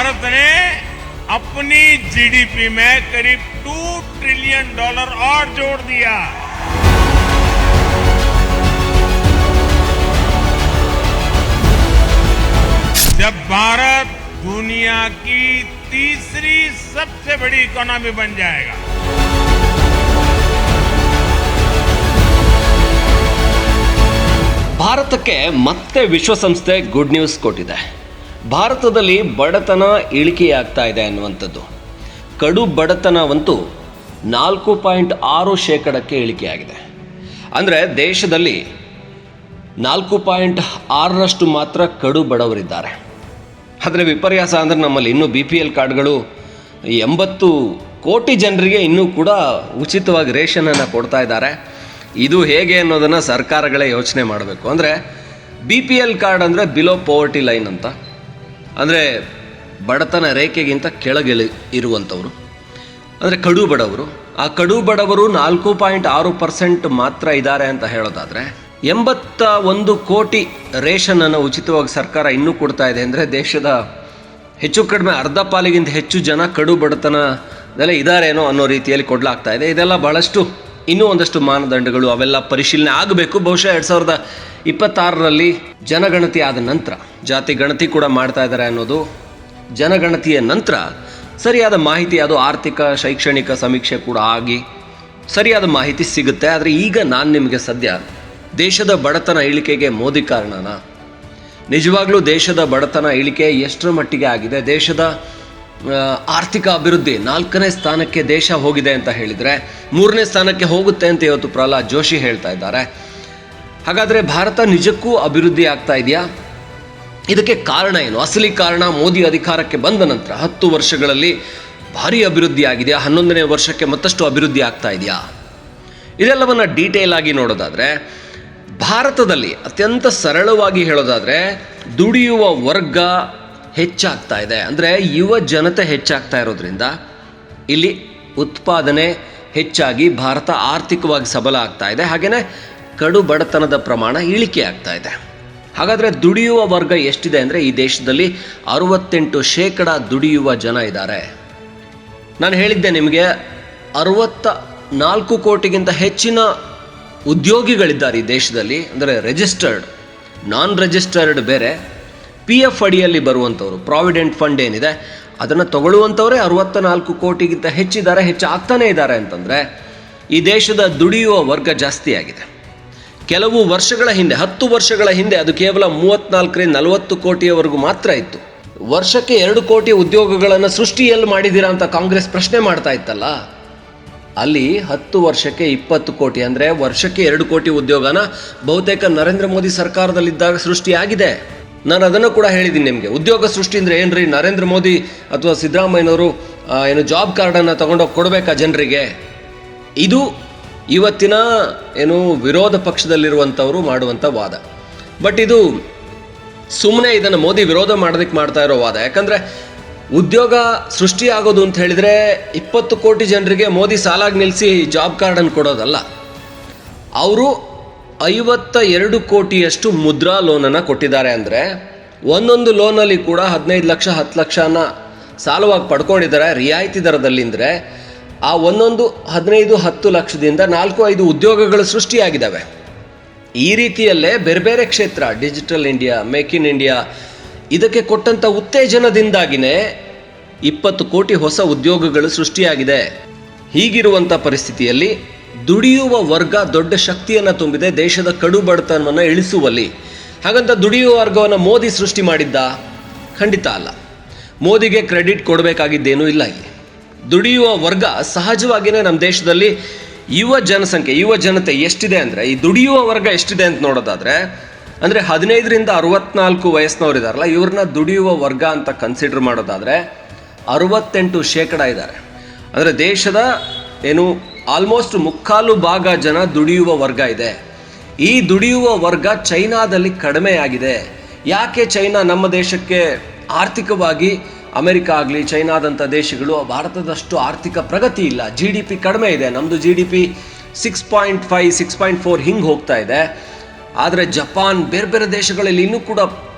भारत ने अपनी जीडीपी में करीब $2 ट्रिलियन और जोड़ दिया। जब भारत दुनिया की तीसरी सबसे बड़ी इकोनॉमी बन जाएगा, ಭಾರತಕ್ಕೆ ಮತ್ತೆ ವಿಶ್ವಸಂಸ್ಥೆ ಗುಡ್ ನ್ಯೂಸ್ ಕೊಟ್ಟಿದೆ. ಭಾರತದಲ್ಲಿ ಬಡತನ ಇಳಿಕೆಯಾಗ್ತಾ ಇದೆ ಅನ್ನುವಂಥದ್ದು. ಕಡು ಬಡತನವಂತೂ 4.6% ಇಳಿಕೆಯಾಗಿದೆ. ಅಂದರೆ ದೇಶದಲ್ಲಿ 4.6% ಮಾತ್ರ ಕಡು ಬಡವರಿದ್ದಾರೆ. ಆದರೆ ವಿಪರ್ಯಾಸ ಅಂದರೆ ನಮ್ಮಲ್ಲಿ ಇನ್ನೂ BPL ಕಾರ್ಡ್ಗಳು 80 ಕೋಟಿ ಜನರಿಗೆ ಇನ್ನೂ ಕೂಡ ಉಚಿತವಾಗಿ ರೇಷನನ್ನು ಕೊಡ್ತಾ ಇದ್ದಾರೆ. ಇದು ಹೇಗೆ ಅನ್ನೋದನ್ನು ಸರ್ಕಾರಗಳೇ ಯೋಚನೆ ಮಾಡಬೇಕು. ಅಂದರೆ BPL ಕಾರ್ಡ್ ಅಂದರೆ ಬಿಲೋ ಪೋವರ್ಟಿ ಲೈನ್ ಅಂತ, ಅಂದರೆ ಬಡತನ ರೇಖೆಗಿಂತ ಕೆಳಗೆ ಇರುವಂಥವ್ರು, ಅಂದರೆ ಕಡು ಬಡವರು. ಆ ಕಡು ಬಡವರು 4.6% ಮಾತ್ರ ಇದ್ದಾರೆ ಅಂತ ಹೇಳೋದಾದರೆ, 81 ಕೋಟಿ ರೇಷನನ್ನು ಉಚಿತವಾಗಿ ಸರ್ಕಾರ ಇನ್ನೂ ಕೊಡ್ತಾ ಇದೆ. ಅಂದರೆ ದೇಶದ ಹೆಚ್ಚು ಕಡಿಮೆ ಅರ್ಧ ಪಾಲಿಗಿಂತ ಹೆಚ್ಚು ಜನ ಕಡು ಬಡತನದಲ್ಲೇ ಇದ್ದಾರೇನೋ ಅನ್ನೋ ರೀತಿಯಲ್ಲಿ ಕೊಡಲಾಗ್ತಾ ಇದೆ. ಇದೆಲ್ಲ ಬಹಳಷ್ಟು ಇನ್ನೂ ಒಂದಷ್ಟು ಮಾನದಂಡಗಳು ಅವೆಲ್ಲ ಪರಿಶೀಲನೆ ಆಗಬೇಕು. ಬಹುಶಃ 2026ರಲ್ಲಿ ಜನಗಣತಿ ಆದ ನಂತರ, ಜಾತಿ ಗಣತಿ ಕೂಡ ಮಾಡ್ತಾ ಇದ್ದಾರೆ ಅನ್ನೋದು, ಜನಗಣತಿಯ ನಂತರ ಸರಿಯಾದ ಮಾಹಿತಿ, ಅದು ಆರ್ಥಿಕ ಶೈಕ್ಷಣಿಕ ಸಮೀಕ್ಷೆ ಕೂಡ ಆಗಿ ಸರಿಯಾದ ಮಾಹಿತಿ ಸಿಗುತ್ತೆ. ಆದರೆ ಈಗ ನಾನು ನಿಮಗೆ ಸದ್ಯ ದೇಶದ ಬಡತನ ಇಳಿಕೆಗೆ ಮೋದಿ ಕಾರಣನ? ನಿಜವಾಗ್ಲೂ ದೇಶದ ಬಡತನ ಇಳಿಕೆ ಎಷ್ಟರ ಮಟ್ಟಿಗೆ ಆಗಿದೆ? ದೇಶದ ಆರ್ಥಿಕ ಅಭಿವೃದ್ಧಿ 4ನೇ ಸ್ಥಾನಕ್ಕೆ ದೇಶ ಹೋಗಿದೆ ಅಂತ ಹೇಳಿದರೆ 3ನೇ ಸ್ಥಾನಕ್ಕೆ ಹೋಗುತ್ತೆ ಅಂತ ಇವತ್ತು ಪ್ರಹ್ಲಾದ್ ಜೋಶಿ ಹೇಳ್ತಾ ಇದ್ದಾರೆ. ಹಾಗಾದರೆ ಭಾರತ ನಿಜಕ್ಕೂ ಅಭಿವೃದ್ಧಿ ಆಗ್ತಾ ಇದೆಯಾ? ಇದಕ್ಕೆ ಕಾರಣ ಏನು? ಅಸಲಿ ಕಾರಣ ಮೋದಿ ಅಧಿಕಾರಕ್ಕೆ ಬಂದ ನಂತರ 10 ವರ್ಷಗಳಲ್ಲಿ ಭಾರಿ ಅಭಿವೃದ್ಧಿ ಆಗಿದೆಯಾ? 11ನೇ ವರ್ಷಕ್ಕೆ ಮತ್ತಷ್ಟು ಅಭಿವೃದ್ಧಿ ಆಗ್ತಾ ಇದೆಯಾ? ಇದೆಲ್ಲವನ್ನು ಡೀಟೇಲ್ ಆಗಿ ನೋಡೋದಾದರೆ, ಭಾರತದಲ್ಲಿ ಅತ್ಯಂತ ಸರಳವಾಗಿ ಹೇಳೋದಾದರೆ ದುಡಿಯುವ ವರ್ಗ ಹೆಚ್ಚಾಗ್ತಾ ಇದೆ. ಅಂದರೆ ಯುವ ಜನತೆ ಹೆಚ್ಚಾಗ್ತಾ ಇರೋದ್ರಿಂದ ಇಲ್ಲಿ ಉತ್ಪಾದನೆ ಹೆಚ್ಚಾಗಿ ಭಾರತ ಆರ್ಥಿಕವಾಗಿ ಸಬಲ ಆಗ್ತಾ ಇದೆ. ಹಾಗೆಯೇ ಕಡು ಬಡತನದ ಪ್ರಮಾಣ ಇಳಿಕೆ ಆಗ್ತಾ ಇದೆ. ಹಾಗಾದರೆ ದುಡಿಯುವ ವರ್ಗ ಎಷ್ಟಿದೆ ಅಂದರೆ, ಈ ದೇಶದಲ್ಲಿ 68% ದುಡಿಯುವ ಜನ ಇದ್ದಾರೆ. ನಾನು ಹೇಳಿದ್ದೆ ನಿಮಗೆ, 64 ಕೋಟಿಗಿಂತ ಹೆಚ್ಚಿನ ಉದ್ಯೋಗಿಗಳಿದ್ದಾರೆ ಈ ದೇಶದಲ್ಲಿ. ಅಂದರೆ ರಿಜಿಸ್ಟರ್ಡ್, ನಾನ್ ರಿಜಿಸ್ಟರ್ಡ್ ಬೇರೆ, PF ಅಡಿಯಲ್ಲಿ ಬರುವಂಥವ್ರು, ಪ್ರಾವಿಡೆಂಟ್ ಫಂಡ್ ಏನಿದೆ ಅದನ್ನು ತಗೊಳ್ಳುವಂಥವರೇ 64 ಕೋಟಿಗಿಂತ ಹೆಚ್ಚಿದ್ದಾರೆ, ಹೆಚ್ಚಾಗ್ತಾನೇ ಇದ್ದಾರೆ. ಅಂತಂದರೆ ಈ ದೇಶದ ದುಡಿಯುವ ವರ್ಗ ಜಾಸ್ತಿ ಆಗಿದೆ. ಕೆಲವು ವರ್ಷಗಳ ಹಿಂದೆ, 10 ವರ್ಷಗಳ ಹಿಂದೆ ಅದು ಕೇವಲ 34ರಿಂದ 40 ಕೋಟಿಯವರೆಗೂ ಮಾತ್ರ ಇತ್ತು. ವರ್ಷಕ್ಕೆ 2 ಕೋಟಿ ಉದ್ಯೋಗಗಳನ್ನು ಸೃಷ್ಟಿಯಲ್ಲಿ ಮಾಡಿದ್ದೀರಾ ಅಂತ ಕಾಂಗ್ರೆಸ್ ಪ್ರಶ್ನೆ ಮಾಡ್ತಾ ಇತ್ತಲ್ಲ, ಅಲ್ಲಿ 10 ವರ್ಷಕ್ಕೆ 20 ಕೋಟಿ, ಅಂದರೆ ವರ್ಷಕ್ಕೆ 2 ಕೋಟಿ ಉದ್ಯೋಗನ ಬಹುತೇಕ ನರೇಂದ್ರ ಮೋದಿ ಸರ್ಕಾರದಲ್ಲಿದ್ದಾಗ ಸೃಷ್ಟಿಯಾಗಿದೆ. ನಾನು ಅದನ್ನು ಕೂಡ ಹೇಳಿದ್ದೀನಿ ನಿಮಗೆ. ಉದ್ಯೋಗ ಸೃಷ್ಟಿ ಅಂದರೆ ಏನ್ರಿ, ನರೇಂದ್ರ ಮೋದಿ ಅಥವಾ ಸಿದ್ದರಾಮಯ್ಯನವರು ಏನು ಜಾಬ್ ಕಾರ್ಡನ್ನು ತಗೊಂಡೋಗಿ ಕೊಡಬೇಕಾ ಜನರಿಗೆ? ಇದು ಇವತ್ತಿನ ಏನು ವಿರೋಧ ಪಕ್ಷದಲ್ಲಿರುವಂಥವರು ಮಾಡುವಂಥ ವಾದ. ಬಟ್ ಇದು ಸುಮ್ಮನೆ ಇದನ್ನು ಮೋದಿ ವಿರೋಧ ಮಾಡೋದಕ್ಕೆ ಮಾಡ್ತಾ ಇರೋ ವಾದ. ಯಾಕಂದರೆ ಉದ್ಯೋಗ ಸೃಷ್ಟಿಯಾಗೋದು ಅಂತ ಹೇಳಿದರೆ 20 ಕೋಟಿ ಜನರಿಗೆ ಮೋದಿ ಸಾಲಾಗಿ ನಿಲ್ಲಿಸಿ ಜಾಬ್ ಕಾರ್ಡನ್ನು ಕೊಡೋದಲ್ಲ. ಅವರು 52 ಕೋಟಿಯಷ್ಟು ಮುದ್ರಾ ಲೋನನ್ನು ಕೊಟ್ಟಿದ್ದಾರೆ. ಅಂದರೆ ಒಂದೊಂದು ಲೋನಲ್ಲಿ ಕೂಡ 15 ಲಕ್ಷ 10 ಲಕ್ಷನ ಸಾಲವಾಗಿ ಪಡ್ಕೊಂಡಿದ್ದಾರೆ ರಿಯಾಯಿತಿ ದರದಲ್ಲಿ. ಅಂದರೆ ಆ ಒಂದೊಂದು 15-10 ಲಕ್ಷದಿಂದ 4-5 ಉದ್ಯೋಗಗಳು ಸೃಷ್ಟಿಯಾಗಿದ್ದಾವೆ. ಈ ರೀತಿಯಲ್ಲೇ ಬೇರೆ ಬೇರೆ ಕ್ಷೇತ್ರ, digital India, make in India, ಇದಕ್ಕೆ ಕೊಟ್ಟಂಥ ಉತ್ತೇಜನದಿಂದಾಗಿಯೇ 20 ಕೋಟಿ ಹೊಸ ಉದ್ಯೋಗಗಳು ಸೃಷ್ಟಿಯಾಗಿದೆ. ಹೀಗಿರುವಂಥ ಪರಿಸ್ಥಿತಿಯಲ್ಲಿ ದುಡಿಯುವ ವರ್ಗ ದೊಡ್ಡ ಶಕ್ತಿಯನ್ನು ತುಂಬಿದೆ ದೇಶದ ಕಡು ಬಡತನವನ್ನು ಇಳಿಸುವಲ್ಲಿ. ಹಾಗಂತ ದುಡಿಯುವ ವರ್ಗವನ್ನು ಮೋದಿ ಸೃಷ್ಟಿ ಮಾಡಿದ್ದ? ಖಂಡಿತ ಅಲ್ಲ. ಮೋದಿಗೆ ಕ್ರೆಡಿಟ್ ಕೊಡಬೇಕಾಗಿದ್ದೇನೂ ಇಲ್ಲ. ಇಲ್ಲಿ ದುಡಿಯುವ ವರ್ಗ ಸಹಜವಾಗಿಯೇ ನಮ್ಮ ದೇಶದಲ್ಲಿ ಯುವ ಜನತೆ ಎಷ್ಟಿದೆ ಅಂದರೆ, ಈ ದುಡಿಯುವ ವರ್ಗ ಎಷ್ಟಿದೆ ಅಂತ ನೋಡೋದಾದರೆ, ಅಂದರೆ 15ರಿಂದ 64 ವಯಸ್ಸಿನವ್ರು ಇದ್ದಾರಲ್ಲ, ಇವ್ರನ್ನ ದುಡಿಯುವ ವರ್ಗ ಅಂತ ಕನ್ಸಿಡರ್ ಮಾಡೋದಾದರೆ 68% ಇದ್ದಾರೆ. ಅಂದರೆ ದೇಶದ ಏನು ಆಲ್ಮೋಸ್ಟ್ 3/4 ಜನ ದುಡಿಯುವ ವರ್ಗ ಇದೆ. ಈ ದುಡಿಯುವ ವರ್ಗ ಚೈನಾದಲ್ಲಿ ಕಡಿಮೆ ಆಗಿದೆ. ಯಾಕೆ ಚೈನಾ ನಮ್ಮ ದೇಶಕ್ಕೆ ಆರ್ಥಿಕವಾಗಿ, ಅಮೆರಿಕ ಆಗಲಿ ಚೈನಾದಂಥ ದೇಶಗಳು ಭಾರತದಷ್ಟು ಆರ್ಥಿಕ ಪ್ರಗತಿ ಇಲ್ಲ, GDP ಕಡಿಮೆ ಇದೆ. ನಮ್ಮದು GDP 6.5, 6.4 ಹಿಂಗೆ ಹೋಗ್ತಾ ಇದೆ. ಆದರೆ ಜಪಾನ್, ಬೇರೆ ಬೇರೆ ದೇಶಗಳಲ್ಲಿ ಇನ್ನೂ ಕೂಡ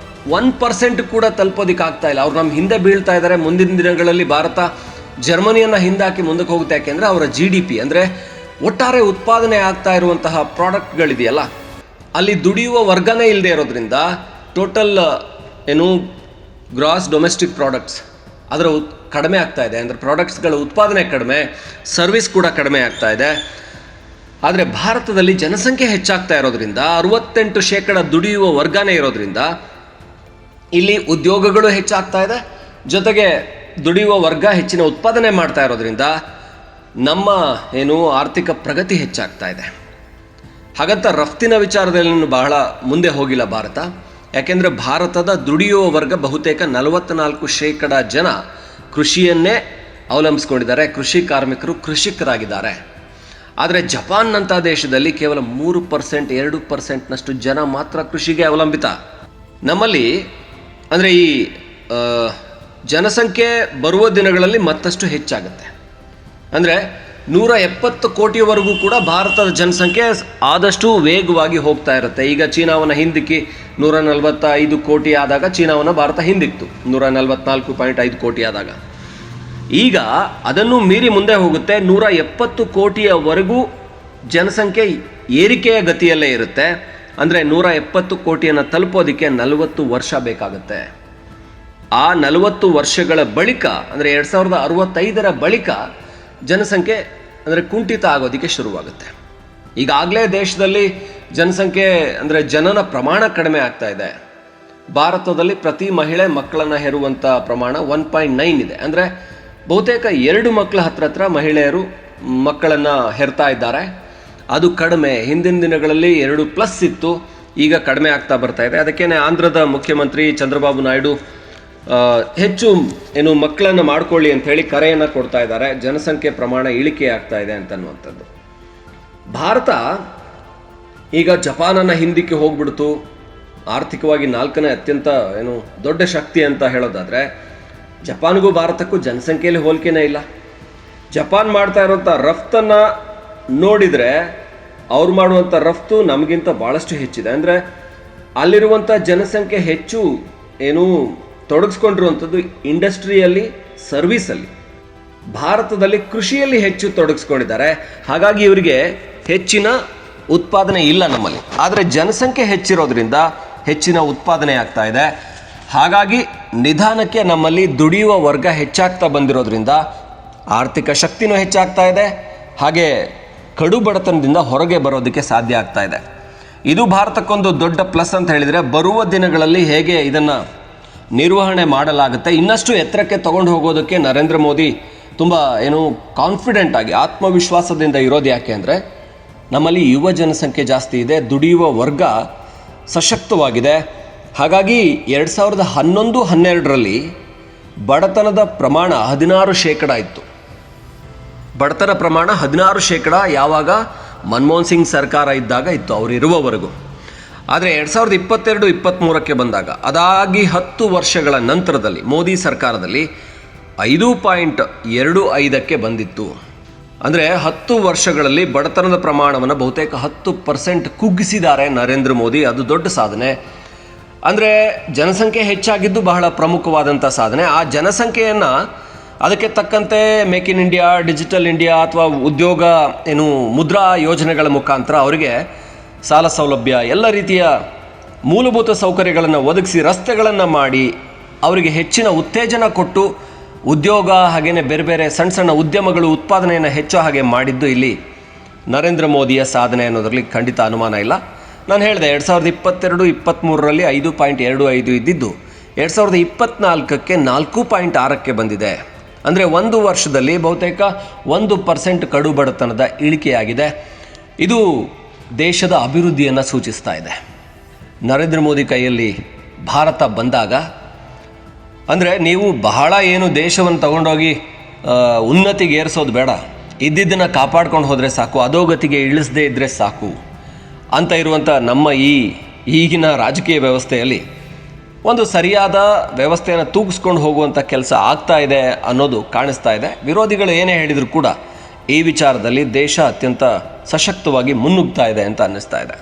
1% ಕೂಡ ತಲುಪೋದಕ್ಕೆ ಆಗ್ತಾ ಇಲ್ಲ. ಅವ್ರು ನಮ್ಮ ಹಿಂದೆ ಬೀಳ್ತಾ ಇದ್ದಾರೆ. ಮುಂದಿನ ದಿನಗಳಲ್ಲಿ ಭಾರತ ಜರ್ಮನಿಯನ್ನು ಹಿಂದಾಕಿ ಮುಂದಕ್ಕೆ ಹೋಗುತ್ತೆ. ಯಾಕೆಂದರೆ ಅವರ GDP ಅಂದರೆ ಒಟ್ಟಾರೆ ಉತ್ಪಾದನೆ ಆಗ್ತಾ ಇರುವಂತಹ ಪ್ರಾಡಕ್ಟ್ಗಳಿದೆಯಲ್ಲ, ಅಲ್ಲಿ ದುಡಿಯುವ ವರ್ಗನೇ ಇಲ್ಲದೆ ಇರೋದ್ರಿಂದ ಟೋಟಲ್ ಗ್ರಾಸ್ ಡೊಮೆಸ್ಟಿಕ್ ಪ್ರಾಡಕ್ಟ್ಸ್ ಅದರ ಕಡಿಮೆ ಆಗ್ತಾ ಇದೆ. ಅಂದರೆ ಪ್ರಾಡಕ್ಟ್ಸ್ಗಳ ಉತ್ಪಾದನೆ ಕಡಿಮೆ, ಸರ್ವಿಸ್ ಕೂಡ ಕಡಿಮೆ ಆಗ್ತಾ ಇದೆ. ಆದರೆ ಭಾರತದಲ್ಲಿ ಜನಸಂಖ್ಯೆ ಹೆಚ್ಚಾಗ್ತಾ ಇರೋದ್ರಿಂದ 68% ದುಡಿಯುವ ವರ್ಗನೇ ಇರೋದ್ರಿಂದ ಇಲ್ಲಿ ಉದ್ಯೋಗಗಳು ಹೆಚ್ಚಾಗ್ತಾ ಇದೆ. ಜೊತೆಗೆ ದುಡಿಯುವ ವರ್ಗ ಹೆಚ್ಚಿನ ಉತ್ಪಾದನೆ ಮಾಡ್ತಾ ಇರೋದ್ರಿಂದ ನಮ್ಮ ಆರ್ಥಿಕ ಪ್ರಗತಿ ಹೆಚ್ಚಾಗ್ತಾ ಇದೆ. ಹಾಗಂತ ರಫ್ತಿನ ವಿಚಾರದಲ್ಲಿ ಬಹಳ ಮುಂದೆ ಹೋಗಿಲ್ಲ ಭಾರತ. ಯಾಕೆಂದರೆ ಭಾರತದ ದುಡಿಯುವ ವರ್ಗ ಬಹುತೇಕ 44% ಜನ ಕೃಷಿಯನ್ನೇ ಅವಲಂಬಿಸ್ಕೊಂಡಿದ್ದಾರೆ. ಕೃಷಿ ಕಾರ್ಮಿಕರು ಕೃಷಿಕರಾಗಿದ್ದಾರೆ. ಆದರೆ ಜಪಾನ್ನಂಥ ದೇಶದಲ್ಲಿ ಕೇವಲ 3%, 2%ನಷ್ಟು ಜನ ಮಾತ್ರ ಕೃಷಿಗೆ ಅವಲಂಬಿತ. ನಮ್ಮಲ್ಲಿ ಅಂದರೆ ಈ ಜನಸಂಖ್ಯೆ ಬರುವ ದಿನಗಳಲ್ಲಿ ಮತ್ತಷ್ಟು ಹೆಚ್ಚಾಗುತ್ತೆ. ಅಂದರೆ 170 ಕೋಟಿಯವರೆಗೂ ಕೂಡ ಭಾರತದ ಜನಸಂಖ್ಯೆ ಆದಷ್ಟು ವೇಗವಾಗಿ ಹೋಗ್ತಾ ಇರುತ್ತೆ. ಈಗ ಚೀನಾವನ್ನು ಹಿಂದಿಕ್ಕಿ 145 ಕೋಟಿ ಆದಾಗ ಚೀನಾವನ್ನು ಭಾರತ ಹಿಂದಿಕ್ತು, 144.5 ಕೋಟಿ ಆದಾಗ. ಈಗ ಅದನ್ನು ಮೀರಿ ಮುಂದೆ ಹೋಗುತ್ತೆ. 170 ಕೋಟಿಯವರೆಗೂ ಜನಸಂಖ್ಯೆ ಏರಿಕೆಯ ಗತಿಯಲ್ಲೇ ಇರುತ್ತೆ. ಅಂದರೆ 170 ಕೋಟಿಯನ್ನು ತಲುಪೋದಕ್ಕೆ 40 ವರ್ಷ ಬೇಕಾಗುತ್ತೆ. ಆ 40 ವರ್ಷಗಳ ಬಳಿಕ ಅಂದರೆ 2065ರ ಬಳಿಕ ಜನಸಂಖ್ಯೆ ಅಂದರೆ ಕುಂಠಿತ ಆಗೋದಕ್ಕೆ ಶುರುವಾಗುತ್ತೆ. ಈಗಾಗಲೇ ದೇಶದಲ್ಲಿ ಜನಸಂಖ್ಯೆ ಅಂದರೆ ಜನನ ಪ್ರಮಾಣ ಕಡಿಮೆ ಆಗ್ತಾ ಇದೆ. ಭಾರತದಲ್ಲಿ ಪ್ರತಿ ಮಹಿಳೆ ಮಕ್ಕಳನ್ನು ಹೆರುವಂಥ ಪ್ರಮಾಣ 1.9 ಇದೆ. ಅಂದರೆ ಬಹುತೇಕ 2 ಮಕ್ಕಳ ಹತ್ರ ಮಹಿಳೆಯರು ಮಕ್ಕಳನ್ನು ಹೆರ್ತಾ ಇದ್ದಾರೆ. ಅದು ಕಡಿಮೆ. ಹಿಂದಿನ ದಿನಗಳಲ್ಲಿ 2+ ಇತ್ತು, ಈಗ ಕಡಿಮೆ ಆಗ್ತಾ ಬರ್ತಾ ಇದೆ. ಅದಕ್ಕೇನೆ ಆಂಧ್ರದ ಮುಖ್ಯಮಂತ್ರಿ ಚಂದ್ರಬಾಬು ನಾಯ್ಡು ಹೆಚ್ಚು ಮಕ್ಕಳನ್ನು ಮಾಡ್ಕೊಳ್ಳಿ ಅಂತ ಹೇಳಿ ಕರೆಯನ್ನು ಕೊಡ್ತಾ ಇದ್ದಾರೆ. ಜನಸಂಖ್ಯೆ ಪ್ರಮಾಣ ಇಳಿಕೆ ಆಗ್ತಾ ಇದೆ ಅಂತನ್ನುವಂಥದ್ದು. ಭಾರತ ಈಗ ಜಪಾನನ್ನು ಹಿಂದಿಕ್ಕೆ ಹೋಗ್ಬಿಡ್ತು. ಆರ್ಥಿಕವಾಗಿ 4ನೇ ಅತ್ಯಂತ ದೊಡ್ಡ ಶಕ್ತಿ ಅಂತ ಹೇಳೋದಾದರೆ, ಜಪಾನ್ಗೂ ಭಾರತಕ್ಕೂ ಜನಸಂಖ್ಯೆಯಲ್ಲಿ ಹೋಲಿಕೆನೇ ಇಲ್ಲ. ಜಪಾನ್ ಮಾಡ್ತಾ ಇರುವಂಥ ರಫ್ತನ್ನು ನೋಡಿದರೆ ಅವ್ರು ಮಾಡುವಂಥ ರಫ್ತು ನಮಗಿಂತ ಭಾಳಷ್ಟು ಹೆಚ್ಚಿದೆ. ಅಂದರೆ ಅಲ್ಲಿರುವಂಥ ಜನಸಂಖ್ಯೆ ಹೆಚ್ಚು ತೊಡಗಿಸ್ಕೊಂಡಿರುವಂಥದ್ದು ಇಂಡಸ್ಟ್ರಿಯಲ್ಲಿ, ಸರ್ವಿಸಲ್ಲಿ. ಭಾರತದಲ್ಲಿ ಕೃಷಿಯಲ್ಲಿ ಹೆಚ್ಚು ತೊಡಗಿಸ್ಕೊಂಡಿದ್ದಾರೆ. ಹಾಗಾಗಿ ಇವರಿಗೆ ಹೆಚ್ಚಿನ ಉತ್ಪಾದನೆ ಇಲ್ಲ ನಮ್ಮಲ್ಲಿ. ಆದರೆ ಜನಸಂಖ್ಯೆ ಹೆಚ್ಚಿರೋದ್ರಿಂದ ಹೆಚ್ಚಿನ ಉತ್ಪಾದನೆ ಆಗ್ತಾ ಇದೆ. ಹಾಗಾಗಿ ನಿಧಾನಕ್ಕೆ ನಮ್ಮಲ್ಲಿ ದುಡಿಯುವ ವರ್ಗ ಹೆಚ್ಚಾಗ್ತಾ ಬಂದಿರೋದ್ರಿಂದ ಆರ್ಥಿಕ ಶಕ್ತಿನೂ ಹೆಚ್ಚಾಗ್ತಾ ಇದೆ. ಹಾಗೆ ಕಡು ಬಡತನದಿಂದ ಹೊರಗೆ ಬರೋದಕ್ಕೆ ಸಾಧ್ಯ ಆಗ್ತಾ ಇದೆ. ಇದು ಭಾರತಕ್ಕೊಂದು ದೊಡ್ಡ ಪ್ಲಸ್ ಅಂತ ಹೇಳಿದರೆ, ಬರುವ ದಿನಗಳಲ್ಲಿ ಹೇಗೆ ಇದನ್ನು ನಿರ್ವಹಣೆ ಮಾಡಲಾಗುತ್ತೆ, ಇನ್ನಷ್ಟು ಎತ್ತರಕ್ಕೆ ತಗೊಂಡು ಹೋಗೋದಕ್ಕೆ ನರೇಂದ್ರ ಮೋದಿ ತುಂಬ ಕಾನ್ಫಿಡೆಂಟ್ ಆಗಿ ಆತ್ಮವಿಶ್ವಾಸದಿಂದ ಇರೋದು. ಯಾಕೆ ಅಂದರೆ ನಮ್ಮಲ್ಲಿ ಯುವ ಜನಸಂಖ್ಯೆ ಜಾಸ್ತಿ ಇದೆ, ದುಡಿಯುವ ವರ್ಗ ಸಶಕ್ತವಾಗಿದೆ. ಹಾಗಾಗಿ 2011-12ರಲ್ಲಿ ಬಡತನದ ಪ್ರಮಾಣ 16% ಇತ್ತು. ಬಡತನ ಪ್ರಮಾಣ 16% ಯಾವಾಗ ಮನಮೋಹನ್ ಸಿಂಗ್ ಸರ್ಕಾರ ಇದ್ದಾಗ ಇತ್ತು, ಅವರು ಇರುವವರೆಗೂ. ಆದರೆ 2022-23ಕ್ಕೆ ಬಂದಾಗ ಅದಾಗಿ 10 ವರ್ಷಗಳ ನಂತರದಲ್ಲಿ ಮೋದಿ ಸರ್ಕಾರದಲ್ಲಿ 5.25ಕ್ಕೆ ಬಂದಿತ್ತು. ಅಂದರೆ 10 ವರ್ಷಗಳಲ್ಲಿ ಬಡತನದ ಪ್ರಮಾಣವನ್ನು ಬಹುತೇಕ 10% ಕುಗ್ಗಿಸಿದ್ದಾರೆ ನರೇಂದ್ರ ಮೋದಿ. ಅದು ದೊಡ್ಡ ಸಾಧನೆ. ಅಂದರೆ ಜನಸಂಖ್ಯೆ ಹೆಚ್ಚಾಗಿದ್ದು ಬಹಳ ಪ್ರಮುಖವಾದಂಥ ಸಾಧನೆ. ಆ ಜನಸಂಖ್ಯೆಯನ್ನು ಅದಕ್ಕೆ ತಕ್ಕಂತೆ make in India, digital India ಅಥವಾ ಉದ್ಯೋಗ ಮುದ್ರಾ ಯೋಜನೆಗಳ ಮುಖಾಂತರ ಅವರಿಗೆ ಸಾಲ ಸೌಲಭ್ಯ, ಎಲ್ಲ ರೀತಿಯ ಮೂಲಭೂತ ಸೌಕರ್ಯಗಳನ್ನು ಒದಗಿಸಿ, ರಸ್ತೆಗಳನ್ನು ಮಾಡಿ ಅವರಿಗೆ ಹೆಚ್ಚಿನ ಉತ್ತೇಜನ ಕೊಟ್ಟು ಉದ್ಯೋಗ ಹಾಗೆಯೇ ಬೇರೆ ಬೇರೆ ಸಣ್ಣ ಸಣ್ಣ ಉದ್ಯಮಗಳು ಉತ್ಪಾದನೆಯನ್ನು ಹೆಚ್ಚೋ ಹಾಗೆ ಮಾಡಿದ್ದು ಇಲ್ಲಿ ನರೇಂದ್ರ ಮೋದಿಯ ಸಾಧನೆ ಅನ್ನೋದರಲ್ಲಿ ಖಂಡಿತ ಅನುಮಾನ ಇಲ್ಲ. ನಾನು ಹೇಳಿದೆ 2022-23ರಲ್ಲಿ 5.25 ಇದ್ದಿದ್ದು 2024ಕ್ಕೆ 4.6ಕ್ಕೆ ಬಂದಿದೆ. ಅಂದರೆ 1 ವರ್ಷದಲ್ಲಿ ಬಹುತೇಕ 1% ಕಡು ಬಡತನದ ಇಳಿಕೆಯಾಗಿದೆ. ಇದು ದೇಶದ ಅಭಿವೃದ್ಧಿಯನ್ನು ಸೂಚಿಸ್ತಾ ಇದೆ. ನರೇಂದ್ರ ಮೋದಿ ಕೈಯಲ್ಲಿ ಭಾರತ ಬಂದಾಗ ಅಂದರೆ ನೀವು ಬಹಳ ದೇಶವನ್ನು ತಗೊಂಡೋಗಿ ಉನ್ನತಿಗೆ ಏರಿಸೋದು ಬೇಡ, ಇದ್ದಿದ್ದನ್ನು ಕಾಪಾಡ್ಕೊಂಡು ಹೋದರೆ ಸಾಕು, ಅಧೋಗತಿಗೆ ಇಳಿಸದೇ ಇದ್ದರೆ ಸಾಕು ಅಂತ ಇರುವಂಥ ನಮ್ಮ ಈಗಿನ ರಾಜಕೀಯ ವ್ಯವಸ್ಥೆಯಲ್ಲಿ ಒಂದು ಸರಿಯಾದ ವ್ಯವಸ್ಥೆಯನ್ನು ತೂಗಿಸ್ಕೊಂಡು ಹೋಗುವಂಥ ಕೆಲಸ ಆಗ್ತಾ ಇದೆ ಅನ್ನೋದು ಕಾಣಿಸ್ತಾ ಇದೆ. ವಿರೋಧಿಗಳು ಏನೇ ಹೇಳಿದರೂ ಕೂಡ ಈ ವಿಚಾರದಲ್ಲಿ ದೇಶ ಅತ್ಯಂತ ಸಶಕ್ತವಾಗಿ ಮುನ್ನುಗ್ತಾ ಇದೆ ಅಂತ ಅನ್ನಿಸ್ತಾ ಇದೆ.